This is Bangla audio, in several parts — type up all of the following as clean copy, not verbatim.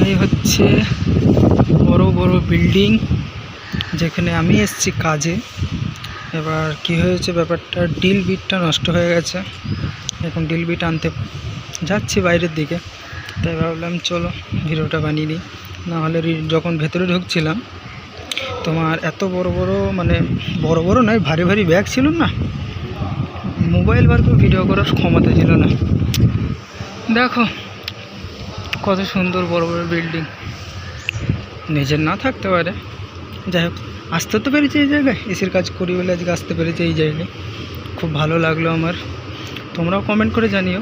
এই হচ্ছে বড় বড় বিল্ডিং, যেখানে আমি এসেছি কাজে। এবার কি হয়েছে ব্যাপারটা, ড্রিল বিটটা নষ্ট হয়ে গেছে। এখন ড্রিল বিট আনতে যাচ্ছি বাইরের দিকে, তাই ভাবলাম চলো ভিডিওটা বানিয়ে নিই। নাহলে যখন ভেতরে ঢুকছিলাম তোমার এত বড় বড়, মানে বড় বড় নয়, ভারী ভারী ব্যাগ ছিল না, মোবাইল বার করে ভিডিও করার ক্ষমতা ছিল না। দেখো কত সুন্দর বড় বড় বিল্ডিং, নিজের না থাকতে পারে, যাই হোক আসতে তো পেরেছি এই জায়গায়, এসির কাজ করি বলে আজকে আসতে পেরেছি এই জায়গায়। খুব ভালো লাগলো আমার। তোমরাও কমেন্ট করে জানিও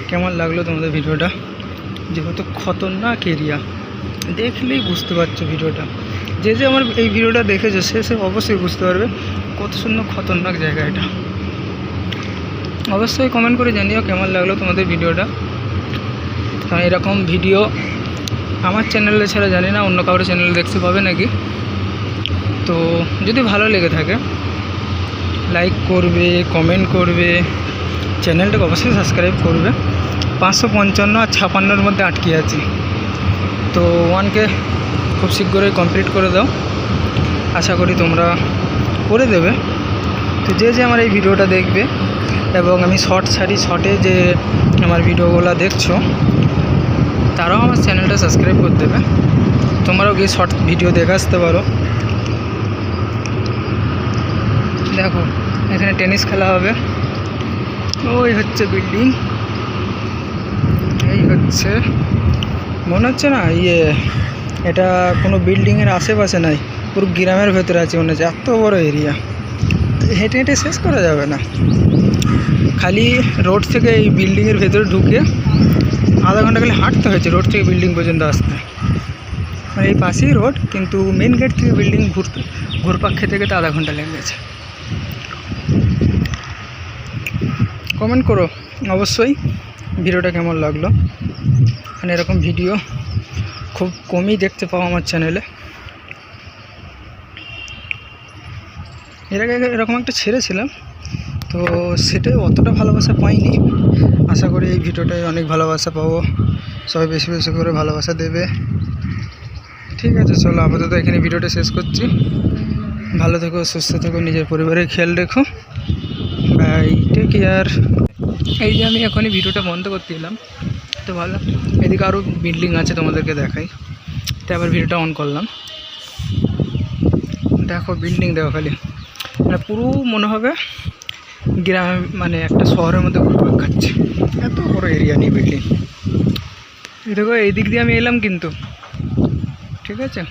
কেমন লাগলো তোমাদের ভিডিওটা। যেহেতু খতরনাক এরিয়া, দেখলেই বুঝতে পারছো ভিডিওটা। যে যে আমার এই ভিডিওটা দেখেছো সে অবশ্যই বুঝতে পারবে কত সুন্দর খতরনাক জায়গা এটা। অবশ্যই কমেন্ট করে জানিও কেমন লাগলো তোমাদের ভিডিওটা। কারণ এরকম ভিডিও আমার চ্যানেলে ছাড়া জানি না অন্য কারোর চ্যানেলে দেখতে পাবে নাকি। তো যদি ভালো লেগে থাকে লাইক করবে, কমেন্ট করবে, চ্যানেলটাকে অবশ্যই সাবস্ক্রাইব করবে। 555 আর 56-এর মধ্যে আটকে আছি, তো 1K খুব শীঘ্রই কমপ্লিট করে দাও। আশা করি তোমরা করে দেবে। তো যে যে আমার এই ভিডিওটা দেখবে এবং আমি শর্ট ছাড়ি, শর্টে যে আমার ভিডিওগুলো দেখছো তারাও আমার চ্যানেলটা সাবস্ক্রাইব করে দেবে। তোমরাও গিয়ে শর্ট ভিডিও দেখে আসতে পারো। দেখো এখানে টেনিস খেলা হবে। ওই হচ্ছে বিল্ডিং, এই হচ্ছে, মনে হচ্ছে না এটা কোনো বিল্ডিংয়ের আশেপাশে নাই, পুরো গ্রামের ভেতরে আছে মনে হচ্ছে, এত বড় এরিয়া। হেঁটে হেঁটে শেষ করা যাবে না। খালি রোড থেকে এই বিল্ডিংয়ের ভেতরে ঢুকে আধা ঘন্টা খালি হাঁটতে হয়েছে রোড থেকে বিল্ডিং পর্যন্ত আসতে। মানে এই পাশেই রোড, কিন্তু মেন গেট থেকে বিল্ডিং ঘুরপাক খেতে খেতে আধা ঘন্টা লেগে গেছে। কমেন্ট করো অবশ্যই ভিডিওটা কেমন লাগলো। মানে এরকম ভিডিও খুব কমই দেখতে পাও আমার চ্যানেলে। এর আগে এরকম একটা ছেড়েছিলাম, তো সেটাই অতটা ভালোবাসা পাইনি। আশা করি এই ভিডিওটায় অনেক ভালোবাসা পাবো, সবাই বেশি বেশি করে ভালোবাসা দেবে। ঠিক আছে, চলো আপাতত এখানে ভিডিওটা শেষ করছি। ভালো থেকো, সুস্থ থেকো, নিজের পরিবারের খেয়াল রেখো। Bye, take care. এই যে আমি এখনই ভিডিওটা বন্ধ করতে এলাম, তো ভালো, এদিকে আরও বিল্ডিং আছে তোমাদেরকে দেখাই, তাই আবার ভিডিওটা অন করলাম। দেখো বিল্ডিং দেখো খালি, মানে পুরো মনে হবে গ্রাম, মানে একটা শহরের মধ্যে ঘুরপাক খাচ্ছে, এত বড় এরিয়া নিয়ে বিল্ডিং। দেখো এই দিক দিয়ে আমি এলাম কিন্তু, ঠিক আছে।